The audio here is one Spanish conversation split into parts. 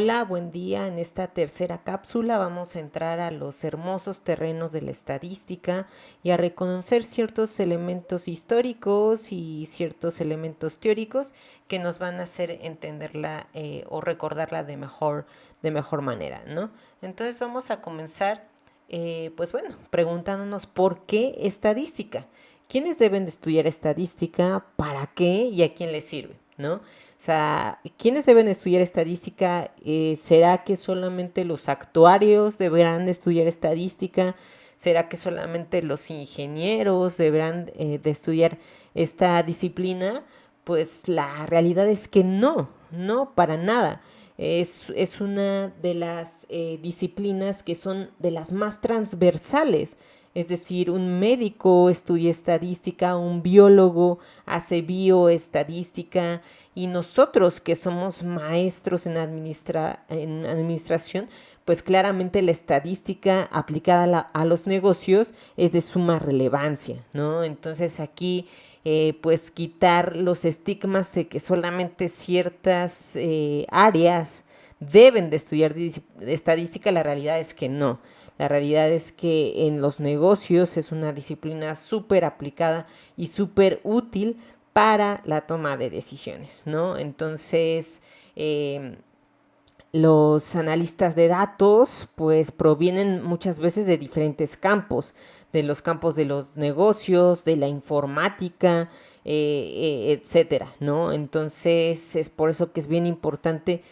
Hola, buen día. En esta tercera cápsula vamos a entrar a los hermosos terrenos de la estadística y a reconocer ciertos elementos históricos y ciertos elementos teóricos que nos van a hacer entenderla o recordarla de mejor manera, ¿no? Entonces vamos a comenzar, preguntándonos por qué estadística. ¿Quiénes deben de estudiar estadística? ¿Para qué? ¿Y a quién les sirve? ¿No? O sea, ¿quiénes deben estudiar estadística? ¿Será que solamente los actuarios deberán de estudiar estadística? ¿Será que solamente los ingenieros deberán de estudiar esta disciplina? Pues la realidad es que no, para nada. Es una de las disciplinas que son de las más transversales. Es decir, un médico estudia estadística, un biólogo hace bioestadística y nosotros que somos maestros en administración, pues claramente la estadística aplicada a los negocios es de suma relevancia, ¿no? Entonces aquí pues quitar los estigmas de que solamente ciertas áreas deben de estudiar estadística, la realidad es que no. La realidad es que en los negocios es una disciplina súper aplicada y súper útil para la toma de decisiones, ¿no? Entonces, los analistas de datos pues provienen muchas veces de diferentes campos, de los campos de los negocios, de la informática, etcétera, ¿no? Entonces es por eso que es bien importante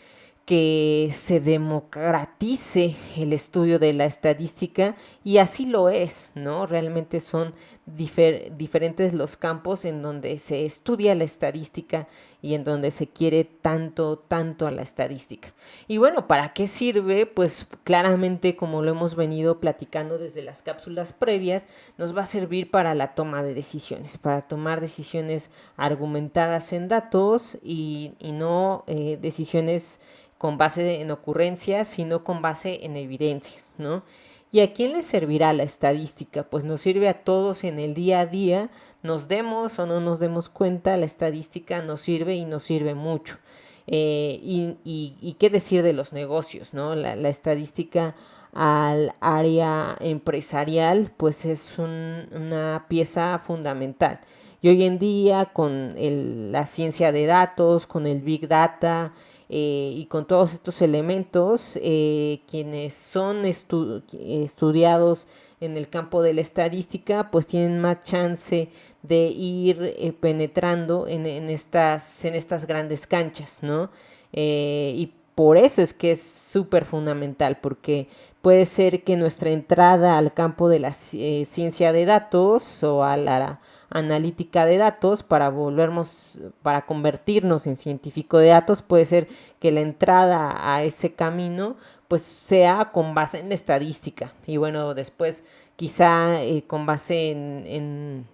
que se democratice el estudio de la estadística y así lo es, ¿no? Realmente son diferentes los campos en donde se estudia la estadística y en donde se quiere tanto a la estadística. Y bueno, ¿para qué sirve? Pues claramente, como lo hemos venido platicando desde las cápsulas previas, nos va a servir para la toma de decisiones, para tomar decisiones argumentadas en datos y no decisiones con base en ocurrencias, sino con base en evidencias, ¿no? ¿Y a quién le servirá la estadística? Pues nos sirve a todos en el día a día, nos demos o no nos demos cuenta, la estadística nos sirve y nos sirve mucho. Y qué decir de los negocios, ¿no? La estadística al área empresarial, pues es una pieza fundamental. Y hoy en día con la ciencia de datos, con el Big Data, y con todos estos elementos, quienes son estudiados en el campo de la estadística, pues tienen más chance de ir penetrando en estas grandes canchas, ¿no? Y por eso es que es súper fundamental, porque puede ser que nuestra entrada al campo de la ciencia de datos o a la analítica de datos para convertirnos en científico de datos, puede ser que la entrada a ese camino pues sea con base en la estadística y bueno, después quizá con base en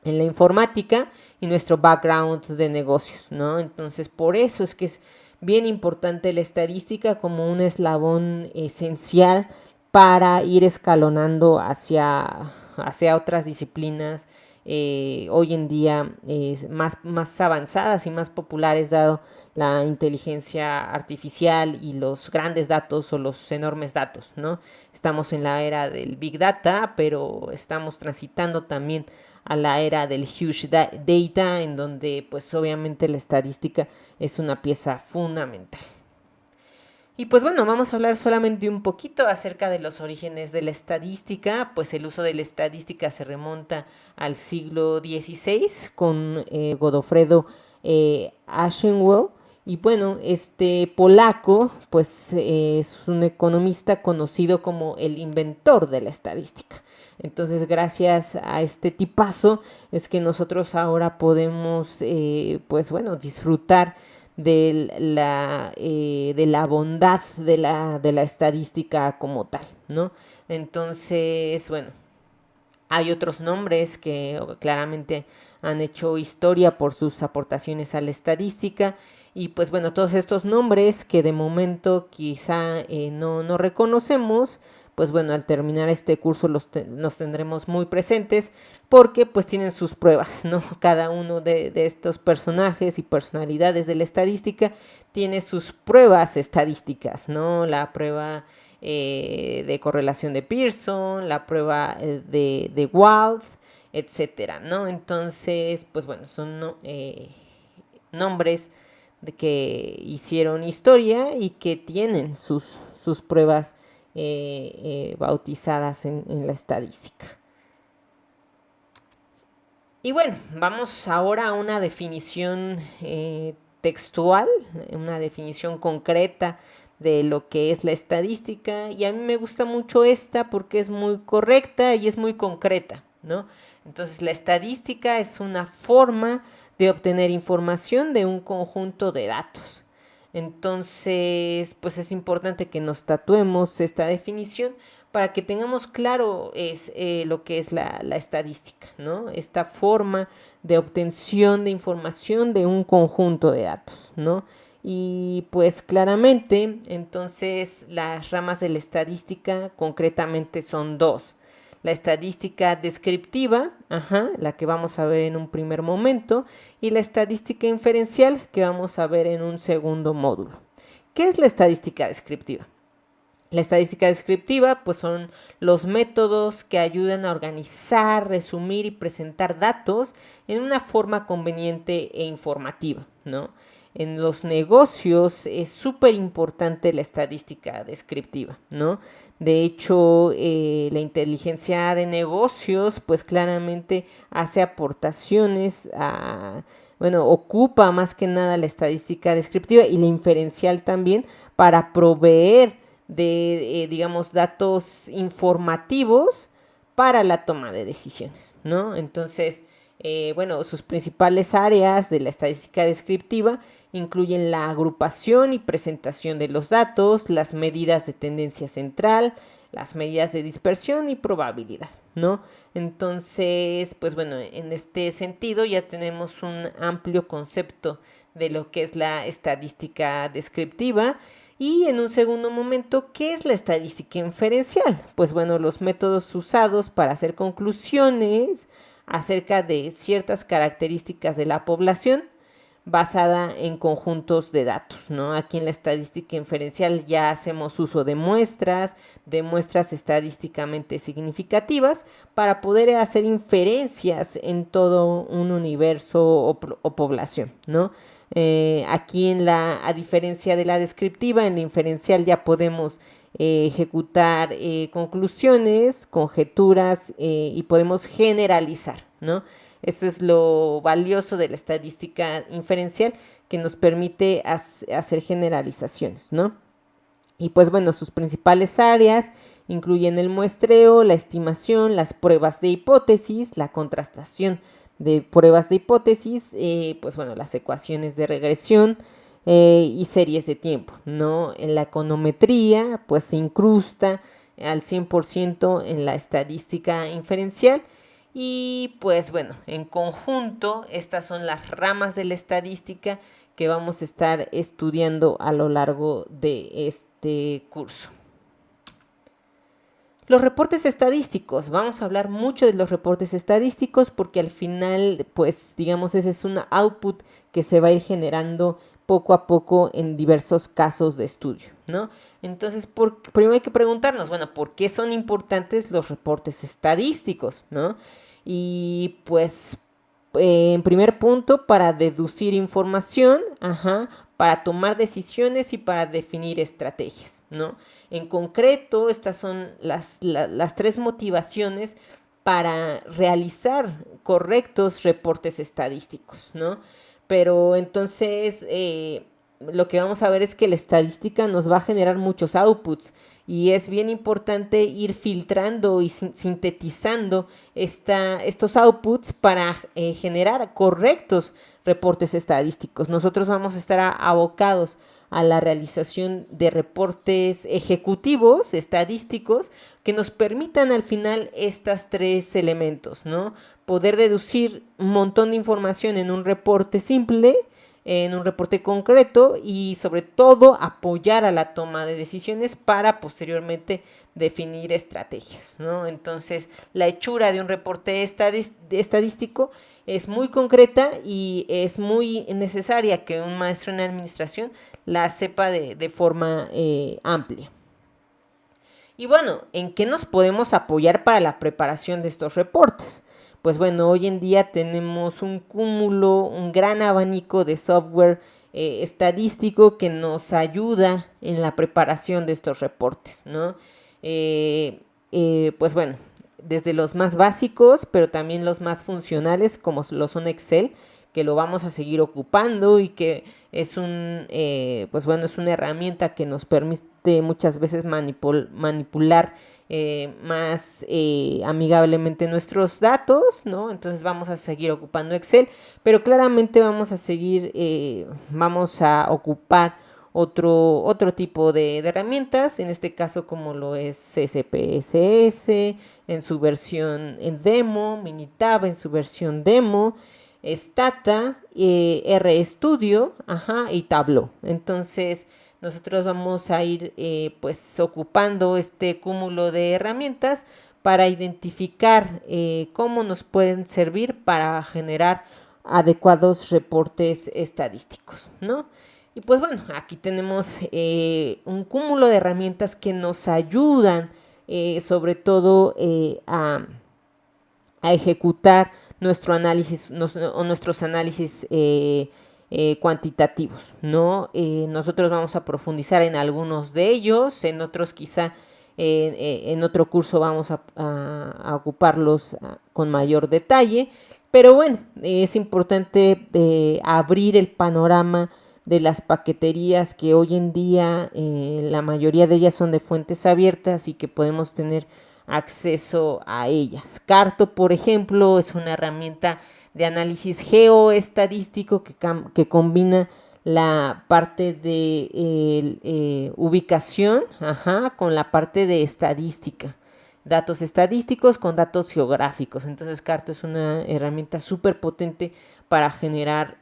la informática y nuestro background de negocios, ¿no? Entonces, por eso es que es bien importante la estadística como un eslabón esencial para ir escalonando hacia otras disciplinas hoy en día más avanzadas y más populares dado la inteligencia artificial y los grandes datos o los enormes datos, ¿no? Estamos en la era del Big Data, pero estamos transitando también a la era del huge data, en donde pues obviamente la estadística es una pieza fundamental. Y pues bueno, vamos a hablar solamente un poquito acerca de los orígenes de la estadística, pues el uso de la estadística se remonta al siglo XVI con Godofredo Aschenwell. Y bueno, este polaco pues es un economista conocido como el inventor de la estadística. Entonces, gracias a este tipazo es que nosotros ahora podemos, pues bueno, disfrutar de la bondad de la estadística como tal, ¿no? Entonces, bueno, hay otros nombres que claramente han hecho historia por sus aportaciones a la estadística y pues bueno, todos estos nombres que de momento quizá no reconocemos, pues bueno, al terminar este curso nos tendremos muy presentes porque pues tienen sus pruebas, ¿no? Cada uno de estos personajes y personalidades de la estadística tiene sus pruebas estadísticas, ¿no? La prueba de correlación de Pearson, la prueba de Wald, etcétera, ¿no? Entonces, pues bueno, son nombres de que hicieron historia y que tienen sus pruebas bautizadas en la estadística. Y bueno, vamos ahora a una definición textual, una definición concreta de lo que es la estadística, y a mí me gusta mucho esta porque es muy correcta y es muy concreta, ¿no? Entonces, la estadística es una forma de obtener información de un conjunto de datos. Entonces, pues es importante que nos tatuemos esta definición para que tengamos claro lo que es la estadística, ¿no? Esta forma de obtención de información de un conjunto de datos, ¿no? Y pues claramente, entonces las ramas de la estadística concretamente son dos. La estadística descriptiva, la que vamos a ver en un primer momento, y la estadística inferencial, que vamos a ver en un segundo módulo. ¿Qué es la estadística descriptiva? La estadística descriptiva pues son los métodos que ayudan a organizar, resumir y presentar datos en una forma conveniente e informativa, ¿no? En los negocios es súper importante la estadística descriptiva, ¿no? De hecho, la inteligencia de negocios pues claramente hace aportaciones ocupa más que nada la estadística descriptiva y la inferencial también para proveer de, digamos, datos informativos para la toma de decisiones, ¿no? Entonces, sus principales áreas de la estadística descriptiva incluyen la agrupación y presentación de los datos, las medidas de tendencia central, las medidas de dispersión y probabilidad, ¿no? Entonces, pues bueno, en este sentido ya tenemos un amplio concepto de lo que es la estadística descriptiva. Y en un segundo momento, ¿qué es la estadística inferencial? Pues bueno, los métodos usados para hacer conclusiones acerca de ciertas características de la población basada en conjuntos de datos, ¿no? Aquí en la estadística inferencial ya hacemos uso de muestras estadísticamente significativas para poder hacer inferencias en todo un universo o población, ¿no? Aquí a diferencia de la descriptiva, en la inferencial ya podemos ejecutar conclusiones, conjeturas y podemos generalizar, ¿no? Eso es lo valioso de la estadística inferencial, que nos permite hacer generalizaciones, ¿no? Y pues bueno, sus principales áreas incluyen el muestreo, la estimación, las pruebas de hipótesis, la contrastación de pruebas de hipótesis, las ecuaciones de regresión y series de tiempo, ¿no? En la econometría, pues se incrusta al 100% en la estadística inferencial. Y pues bueno, en conjunto, estas son las ramas de la estadística que vamos a estar estudiando a lo largo de este curso. Los reportes estadísticos, vamos a hablar mucho de los reportes estadísticos porque al final, pues digamos, ese es un output que se va a ir generando poco a poco en diversos casos de estudio, ¿no? Entonces, primero hay que preguntarnos, bueno, ¿por qué son importantes los reportes estadísticos, ¿no? Y pues, en primer punto, para deducir información, para tomar decisiones y para definir estrategias, ¿no? En concreto, estas son las tres motivaciones para realizar correctos reportes estadísticos, ¿no? Pero entonces, lo que vamos a ver es que la estadística nos va a generar muchos outputs y es bien importante ir filtrando y sintetizando estos outputs para generar correctos reportes estadísticos. Nosotros vamos a estar abocados a la realización de reportes ejecutivos, estadísticos, que nos permitan al final estos tres elementos, ¿no? Poder deducir un montón de información en un reporte simple, en un reporte concreto y sobre todo apoyar a la toma de decisiones para posteriormente definir estrategias, ¿no? Entonces, la hechura de un reporte estadístico es muy concreta y es muy necesaria que un maestro en administración la sepa de forma amplia. Y bueno, ¿en qué nos podemos apoyar para la preparación de estos reportes? Pues bueno, hoy en día tenemos un cúmulo, un gran abanico de software estadístico que nos ayuda en la preparación de estos reportes, ¿no? Pues bueno, desde los más básicos, pero también los más funcionales, como lo son Excel, que lo vamos a seguir ocupando y que es pues bueno, es una herramienta que nos permite muchas veces manipular más amigablemente nuestros datos, ¿no? Entonces vamos a seguir ocupando Excel, pero claramente vamos a ocupar otro tipo de herramientas, en este caso como lo es SPSS en su versión en demo, Minitab en su versión demo, Stata, RStudio, y Tableau. Entonces nosotros vamos a ir pues ocupando este cúmulo de herramientas para identificar cómo nos pueden servir para generar adecuados reportes estadísticos, ¿no? Y pues bueno, aquí tenemos un cúmulo de herramientas que nos ayudan sobre todo a ejecutar nuestros análisis cuantitativos, ¿no? Nosotros vamos a profundizar en algunos de ellos, en otros quizá en otro curso vamos a ocuparlos con mayor detalle, pero bueno, es importante abrir el panorama de las paqueterías que hoy en día la mayoría de ellas son de fuentes abiertas y que podemos tener acceso a ellas. Carto, por ejemplo, es una herramienta de análisis geoestadístico que combina la parte de ubicación con la parte de estadística. Datos estadísticos con datos geográficos. Entonces, Carto es una herramienta súper potente para generar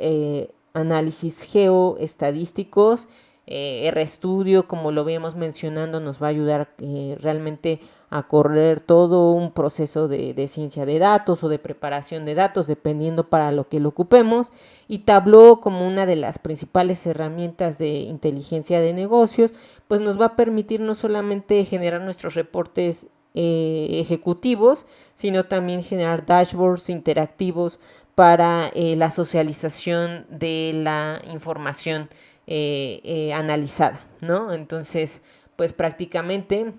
análisis geoestadísticos. RStudio, como lo vemos mencionando, nos va a ayudar realmente a correr todo un proceso de ciencia de datos o de preparación de datos, dependiendo para lo que lo ocupemos. Y Tableau, como una de las principales herramientas de inteligencia de negocios, pues nos va a permitir no solamente generar nuestros reportes ejecutivos, sino también generar dashboards interactivos para la socialización de la información analizada, ¿no? Entonces, pues prácticamente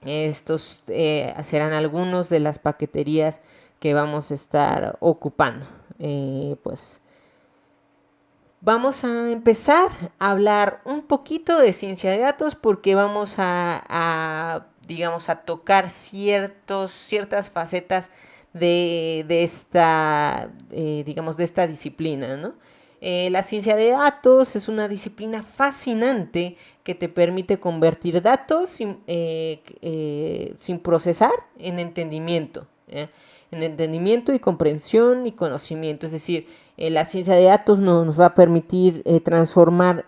estos serán algunos de las paqueterías que vamos a estar ocupando. Pues vamos a empezar a hablar un poquito de ciencia de datos porque vamos digamos, a tocar ciertas facetas de esta, digamos, de esta disciplina, ¿no? La ciencia de datos es una disciplina fascinante que te permite convertir datos sin procesar en entendimiento, en entendimiento y comprensión y conocimiento. Es decir, la ciencia de datos nos va a permitir transformar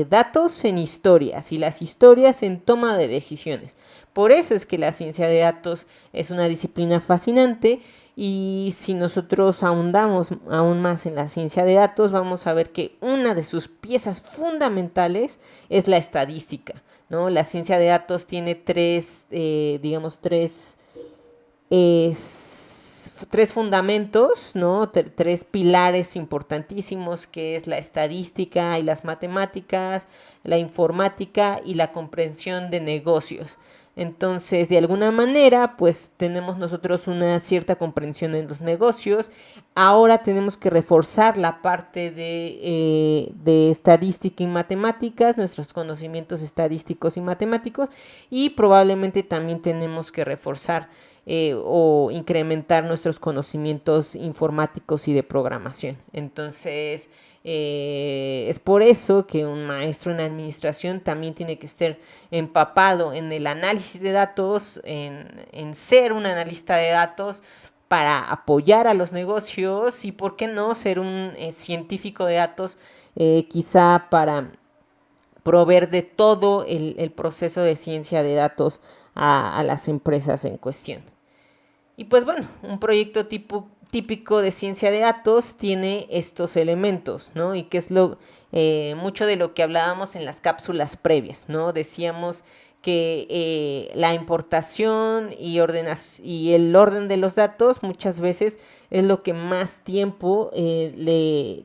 datos en historias y las historias en toma de decisiones. Por eso es que la ciencia de datos es una disciplina fascinante. Y si nosotros ahondamos aún más en la ciencia de datos, vamos a ver que una de sus piezas fundamentales es la estadística, ¿no? La ciencia de datos tiene tres fundamentos, ¿no? Tres pilares importantísimos, que es la estadística y las matemáticas, la informática y la comprensión de negocios. Entonces, de alguna manera, pues tenemos nosotros una cierta comprensión en los negocios. Ahora tenemos que reforzar la parte de estadística y matemáticas, nuestros conocimientos estadísticos y matemáticos, y probablemente también tenemos que reforzar o incrementar nuestros conocimientos informáticos y de programación. Entonces, es por eso que un maestro en administración también tiene que estar empapado en el análisis de datos, en ser un analista de datos, para apoyar a los negocios y, ¿por qué no?, ser un científico de datos, quizá para proveer de todo el proceso de ciencia de datos a las empresas en cuestión. Y pues bueno, un proyecto típico de ciencia de datos tiene estos elementos, ¿no? Y que es mucho de lo que hablábamos en las cápsulas previas, ¿no? Decíamos que la importación y el orden de los datos muchas veces es lo que más tiempo le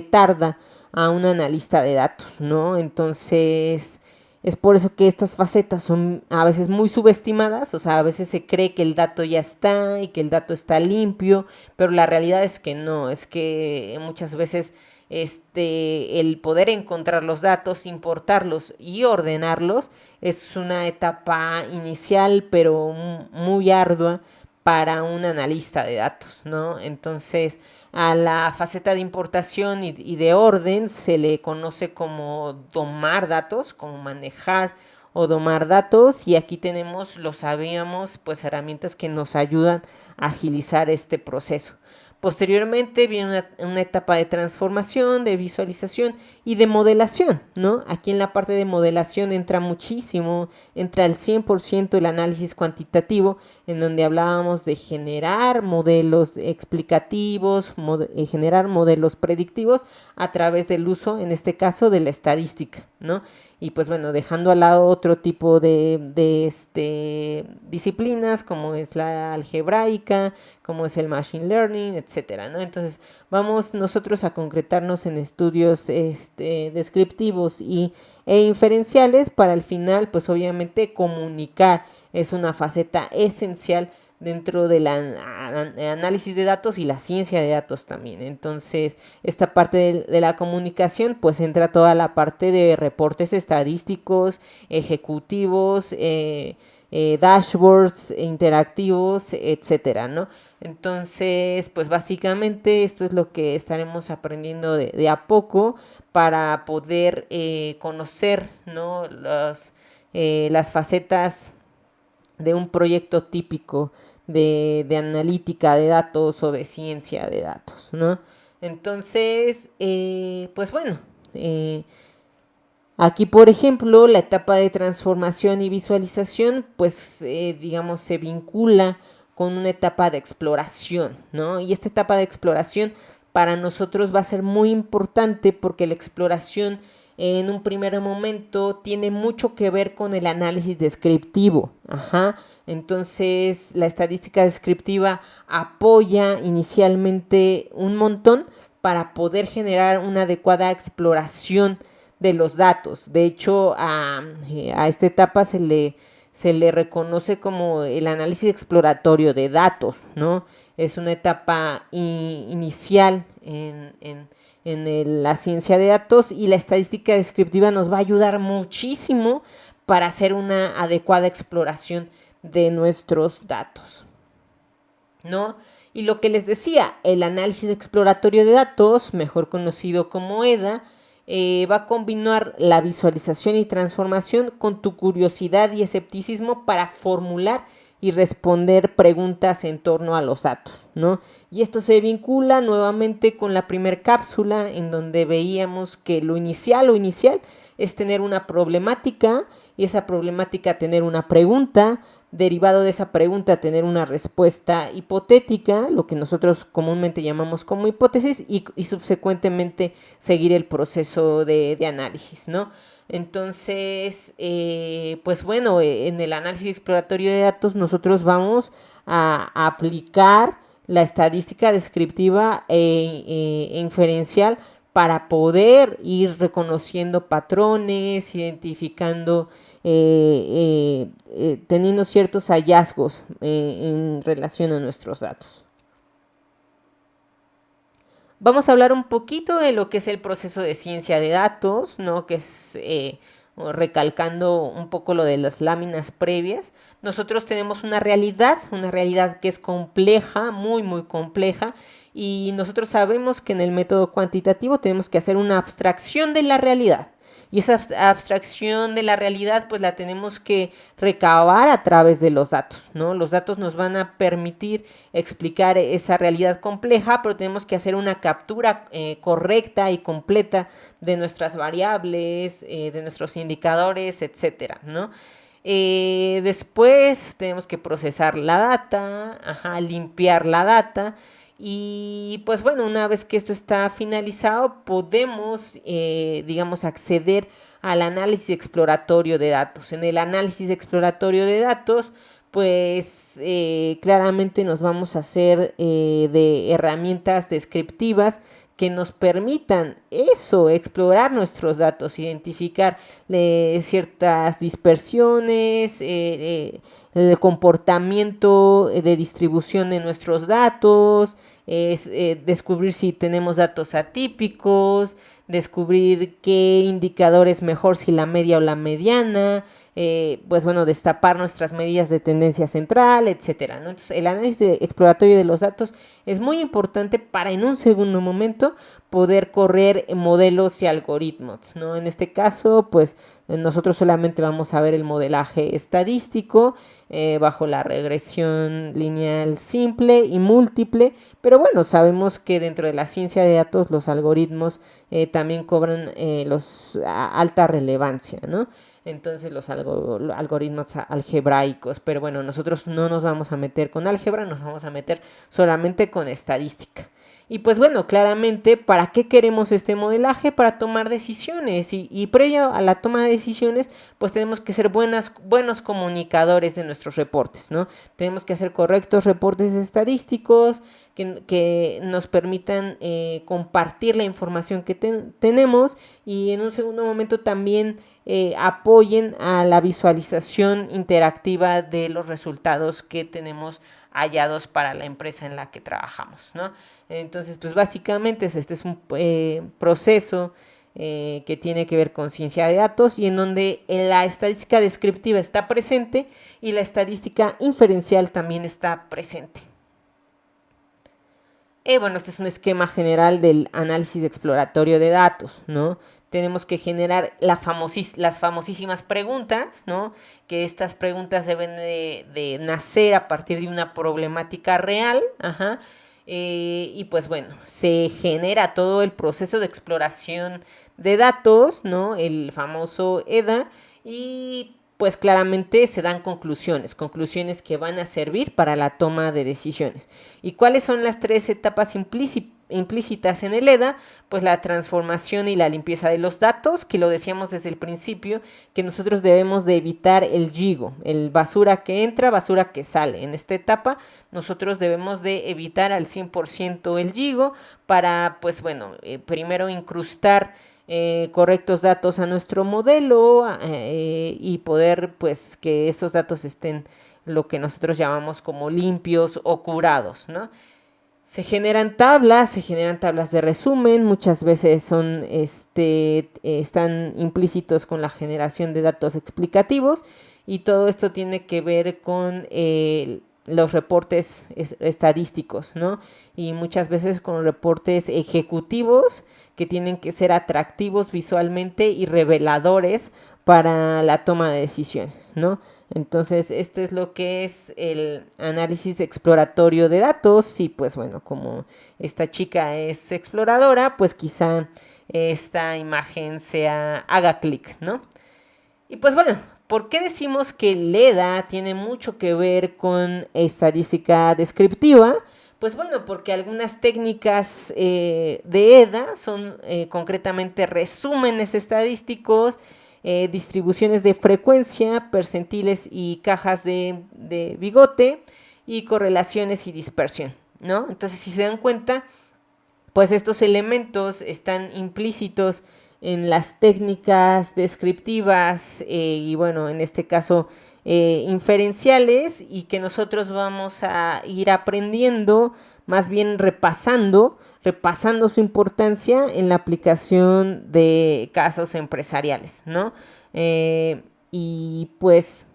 tarda a un analista de datos, ¿no? Entonces, es por eso que estas facetas son a veces muy subestimadas, o sea, a veces se cree que el dato ya está y que el dato está limpio, pero la realidad es que no, es que muchas veces el poder encontrar los datos, importarlos y ordenarlos es una etapa inicial, pero muy ardua para un analista de datos, ¿no? Entonces, a la faceta de importación y de orden se le conoce como domar datos, como manejar o domar datos, y aquí tenemos, lo sabíamos, pues herramientas que nos ayudan a agilizar este proceso. Posteriormente viene una etapa de transformación, de visualización y de modelación, ¿no? Aquí en la parte de modelación entra muchísimo, entra al 100% el análisis cuantitativo, en donde hablábamos de generar modelos explicativos, generar modelos predictivos a través del uso, en este caso, de la estadística, ¿no? Y pues bueno, dejando al lado otro tipo de disciplinas, como es la algebraica, como es el machine learning, etcétera, ¿no? Entonces, vamos nosotros a concretarnos en estudios descriptivos e inferenciales para al final, pues obviamente, comunicar. Es una faceta esencial dentro del análisis de datos y la ciencia de datos también. Entonces, esta parte de la comunicación, pues entra toda la parte de reportes estadísticos, ejecutivos, dashboards interactivos, etcétera, ¿no? Entonces, pues básicamente esto es lo que estaremos aprendiendo de a poco para poder conocer, ¿no?, las facetas de un proyecto típico de analítica de datos o de ciencia de datos, ¿no? Entonces, pues bueno, aquí, por ejemplo, la etapa de transformación y visualización, pues, digamos, se vincula con una etapa de exploración, ¿no? Y esta etapa de exploración para nosotros va a ser muy importante porque la exploración en un primer momento tiene mucho que ver con el análisis descriptivo. Ajá. Entonces, la estadística descriptiva apoya inicialmente un montón para poder generar una adecuada exploración de los datos. De hecho, a esta etapa se le reconoce como el análisis exploratorio de datos, ¿no? Es una etapa inicial en la ciencia de datos, y la estadística descriptiva nos va a ayudar muchísimo para hacer una adecuada exploración de nuestros datos, ¿no? Y lo que les decía, el análisis exploratorio de datos, mejor conocido como EDA, va a combinar la visualización y transformación con tu curiosidad y escepticismo para formular y responder preguntas en torno a los datos, ¿no? Y esto se vincula nuevamente con la primer cápsula, en donde veíamos que lo inicial es tener una problemática, y esa problemática tener una pregunta, derivado de esa pregunta tener una respuesta hipotética, lo que nosotros comúnmente llamamos como hipótesis, y subsecuentemente seguir el proceso de análisis, ¿no? Entonces, pues bueno, en el análisis exploratorio de datos nosotros vamos a aplicar la estadística descriptiva e inferencial para poder ir reconociendo patrones, identificando, teniendo ciertos hallazgos en relación a nuestros datos. Vamos a hablar un poquito de lo que es el proceso de ciencia de datos, ¿no? Que es, recalcando un poco lo de las láminas previas. Nosotros tenemos una realidad que es compleja, muy, muy compleja, y nosotros sabemos que en el método cuantitativo tenemos que hacer una abstracción de la realidad. Y esa abstracción de la realidad pues la tenemos que recabar a través de los datos, ¿no? Los datos nos van a permitir explicar esa realidad compleja, pero tenemos que hacer una captura correcta y completa de nuestras variables, de nuestros indicadores, etcétera, ¿no? Después tenemos que procesar la data, limpiar la data. Y pues bueno, una vez que esto está finalizado, podemos, digamos, acceder al análisis exploratorio de datos. En el análisis exploratorio de datos, pues claramente nos vamos a hacer de herramientas descriptivas que nos permitan eso, explorar nuestros datos, identificar ciertas dispersiones, el comportamiento de distribución de nuestros datos, descubrir si tenemos datos atípicos, descubrir qué indicador es mejor, si la media o la mediana, pues bueno, destapar nuestras medidas de tendencia central, etcétera, ¿no? Entonces, el análisis exploratorio de los datos es muy importante para en un segundo momento poder correr modelos y algoritmos, ¿no? En este caso, pues nosotros solamente vamos a ver el modelaje estadístico bajo la regresión lineal simple y múltiple, pero bueno, sabemos que dentro de la ciencia de datos los algoritmos también cobran alta relevancia, ¿no? Entonces los algoritmos algebraicos, pero bueno, nosotros no nos vamos a meter con álgebra, nos vamos a meter solamente con estadística. Y pues bueno, claramente, ¿para qué queremos este modelaje? Para tomar decisiones y previo a la toma de decisiones, pues tenemos que ser buenos comunicadores de nuestros reportes, ¿no? Tenemos que hacer correctos reportes estadísticos que nos permitan compartir la información que tenemos y en un segundo momento también apoyen a la visualización interactiva de los resultados que tenemos hallados para la empresa en la que trabajamos, ¿no? Entonces, pues básicamente este es un proceso que tiene que ver con ciencia de datos y en donde la estadística descriptiva está presente y la estadística inferencial también está presente. Bueno, este es un esquema general del análisis exploratorio de datos, ¿no? Tenemos que generar las famosísimas preguntas, ¿no? Que estas preguntas deben de nacer a partir de una problemática real, y pues bueno, se genera todo el proceso de exploración de datos, ¿no? El famoso EDA, y pues claramente se dan conclusiones que van a servir para la toma de decisiones. ¿Y cuáles son las tres etapas implícitas en el EDA? Pues la transformación y la limpieza de los datos, que lo decíamos desde el principio, que nosotros debemos de evitar el GIGO, el basura que entra, basura que sale. En esta etapa nosotros debemos de evitar al 100% el GIGO para, pues bueno, primero incrustar correctos datos a nuestro modelo y poder pues que esos datos estén lo que nosotros llamamos como limpios o curados, ¿no? Se generan tablas de resumen, muchas veces son están implícitos con la generación de datos explicativos y todo esto tiene que ver con los reportes estadísticos, ¿no? Y muchas veces con reportes ejecutivos que tienen que ser atractivos visualmente y reveladores para la toma de decisiones, ¿no? Entonces, este es lo que es el análisis exploratorio de datos y pues bueno, como esta chica es exploradora, pues quizá esta imagen haga clic, ¿no? Y pues bueno, ¿por qué decimos que el EDA tiene mucho que ver con estadística descriptiva? Pues bueno, porque algunas técnicas de EDA son concretamente resúmenes estadísticos, distribuciones de frecuencia, percentiles y cajas de bigote y correlaciones y dispersión, ¿no? Entonces, si se dan cuenta, pues estos elementos están implícitos en las técnicas descriptivas y bueno, en este caso inferenciales y que nosotros vamos a ir aprendiendo, más bien repasando su importancia en la aplicación de casos empresariales, ¿no? Y pues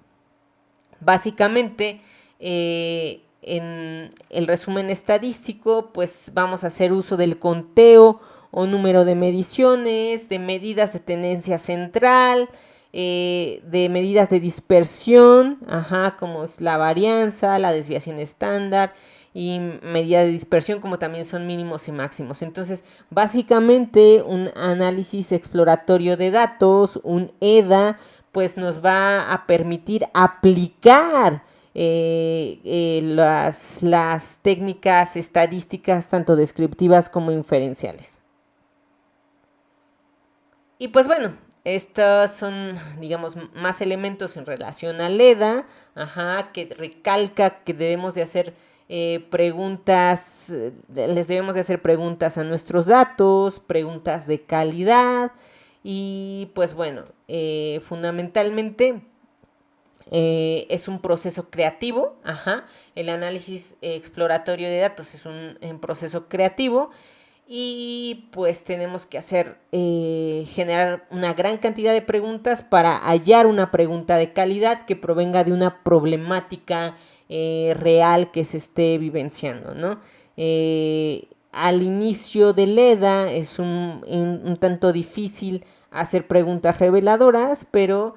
básicamente en el resumen estadístico pues vamos a hacer uso del conteo o número de mediciones, de medidas de tendencia central, de medidas de dispersión, como es la varianza, la desviación estándar y medida de dispersión, como también son mínimos y máximos. Entonces, básicamente un análisis exploratorio de datos, un EDA, pues nos va a permitir aplicar las técnicas estadísticas, tanto descriptivas como inferenciales. Y pues bueno, estos son, digamos, más elementos en relación al EDA, que recalca que debemos de hacer preguntas, les debemos de hacer preguntas a nuestros datos, preguntas de calidad, y pues bueno, fundamentalmente es un proceso creativo, el análisis exploratorio de datos es un proceso creativo, y pues tenemos que generar una gran cantidad de preguntas para hallar una pregunta de calidad que provenga de una problemática real que se esté vivenciando, ¿no? Al inicio del EDA es un tanto difícil hacer preguntas reveladoras, pero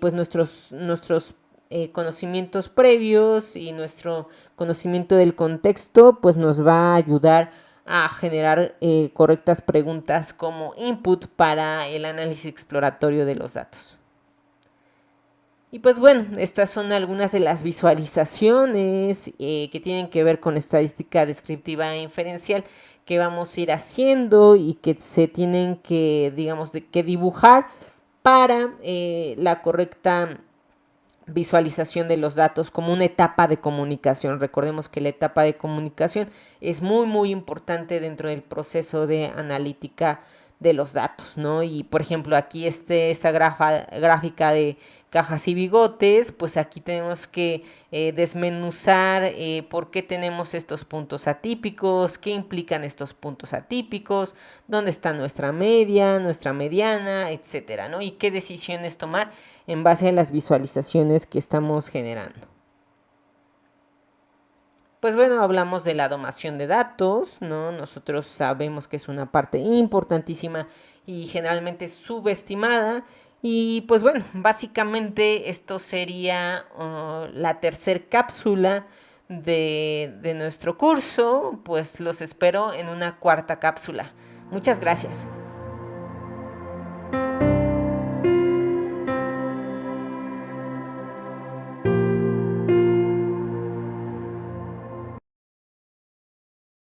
pues nuestros conocimientos previos y nuestro conocimiento del contexto pues nos va a ayudar a generar correctas preguntas como input para el análisis exploratorio de los datos. Y pues bueno, estas son algunas de las visualizaciones que tienen que ver con estadística descriptiva e inferencial que vamos a ir haciendo y que se tienen que, digamos, que dibujar para la correcta visualización de los datos como una etapa de comunicación. Recordemos que la etapa de comunicación es muy importante dentro del proceso de analítica de los datos, ¿no? Y por ejemplo aquí esta gráfica de cajas y bigotes, pues aquí tenemos que desmenuzar por qué tenemos estos puntos atípicos, qué implican estos puntos atípicos, dónde está nuestra media, nuestra mediana, etcétera, ¿no? Y qué decisiones tomar en base a las visualizaciones que estamos generando. Pues bueno, hablamos de la domación de datos, ¿no? Nosotros sabemos que es una parte importantísima y generalmente subestimada. Y pues bueno, básicamente esto sería la tercer cápsula de nuestro curso. Pues los espero en una cuarta cápsula. Muchas gracias.